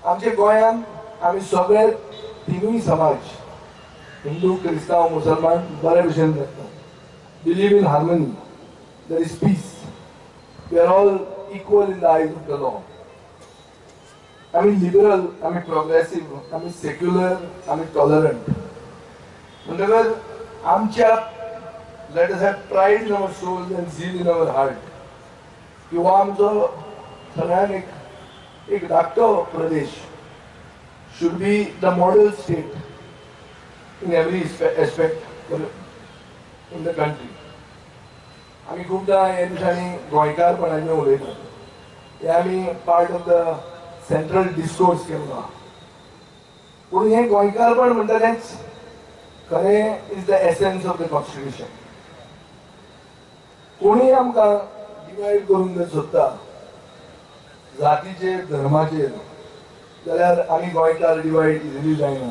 आमच्या गोंयांत आमी सगळे तिनूय समाज हिंदू क्रिस्तांव मुसलमान बरे भशेन जगता believe in harmony there is peace we are all equal in the eyes of the law आमी लिबरल आमी प्रोग्रेसीव आमी सेक्युलर आमी टॉलरंट म्हणटकर आमच्या let us have pride in our soul and zeal in our heart किंवा आमचो सगळ्यान एक धाकटो प्रदेश should be the model state in every aspect in the country. आमी खूबदां ह्या दिसांनी गोंयकारपणाचें उलयतात हे आमी part of the central discourse केल्लो आहा पूण हें गोंयकारपण म्हणटलेंच खरें is the essence of the constitution. कोणीय आमकां डिवायड करूंक जर सोदता जातीचेर धर्माचेर जाल्यार आमी गोंयकार डिवायड इजिली जायना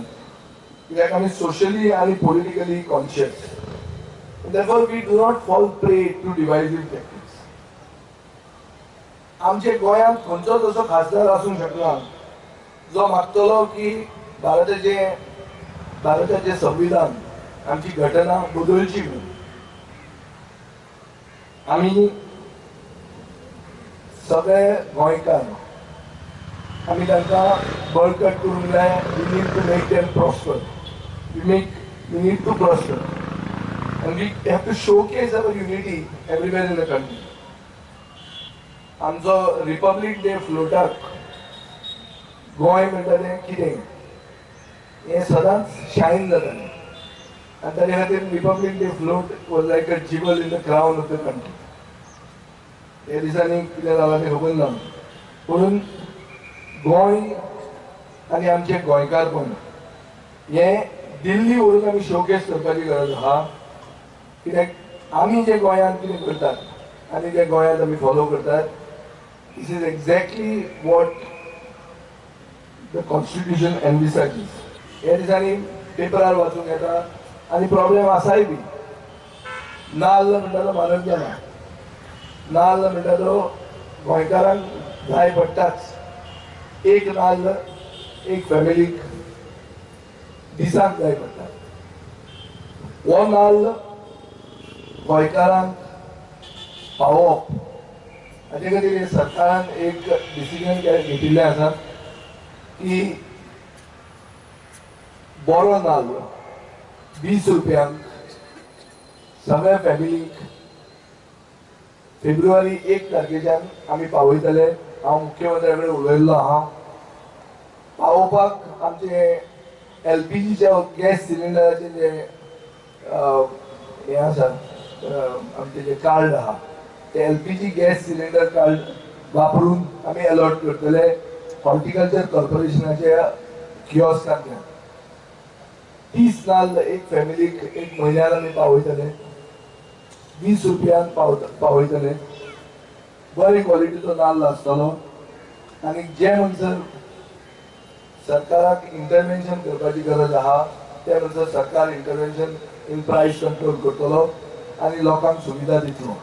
कित्याक आमी सोशली आनी politically conscious. Therefore we do not fall prey to divisive tactics. आमचे गोंयांत खंयचोच असो खासदार आसूंक शकना जो मागतलो की भारताचे संविधान आमची घटना बदलची म्हणून. आमी सगळे गोंयकार आमी तांकां बळकट करूंक जाय. We need to make them prosper. We need to prosper and we have to showcase our unity everywhere in the country. आमचो रिपब्लीक डे फ्लोटाक गोंय म्हणटलें कितें हें सदांच शायन जातालें आनी ताचे खातीर republic day float was like a jewel in the crown of the country. हे दिसांनी कितें जालां तें खबर ना पूण गोंय आनी आमचें गोंयकारपण हें दिल्ली व्हरून आमी शोकेस करपाची गरज आहा कित्याक आमी जे गोंयांत कितें करतात आनी जे गोंयांत आमी फॉलो करतात this is exactly what the constitution envisages. हे दिसांनी पेपरार वाचूंक येता आनी प्रॉब्लेम आसाय बी. नाल्ल म्हणटा तो म्हारग जाला. नाल्ल म्हणटा तो गोंयकारांक जाय पडटाच. एक नाल्ल एक फॅमिलीक दिसाक जाय पडटा. हो नाल्ल गोंयकारांक पावोवप हाचे खातीर सरकारान एक डिसिजन घेतिल्लें आसा की बरो नाल्ल 20 रुपयांक सगळ्या फॅमिलीक फेब्रुवारी 1 तारखेच्यान आमी पावयतले. हांव मुख्यमंत्र्या कडेन उलयल्लो आहा. पावोवपाक आमचे LPGच्या गॅस सिलिंडराचे जे हे आसा आमचे जे कार्ड आहा ते LPG गॅस सिलिंडर कार्ड वापरून आमी अलॉट करतले हॉर्टिकल्चर कॉर्पोरेशनाच्या किऑस्कांतल्यान. 30 नाल्ल एक फॅमिलीक एक म्हयन्यान आमी पावयतले. 20 रुपयांक पावयतले. बरे क्वॉलिटीचो नाल्ल आसतलो आनी जे म्हणसर सरकाराक इंटरवेन्शन करपाची गरज आहा त्या म्हणसर सरकार इंटरवेन्शन इन प्रायस कंट्रोल करतलो आनी लोकांक सुविधा दितलो.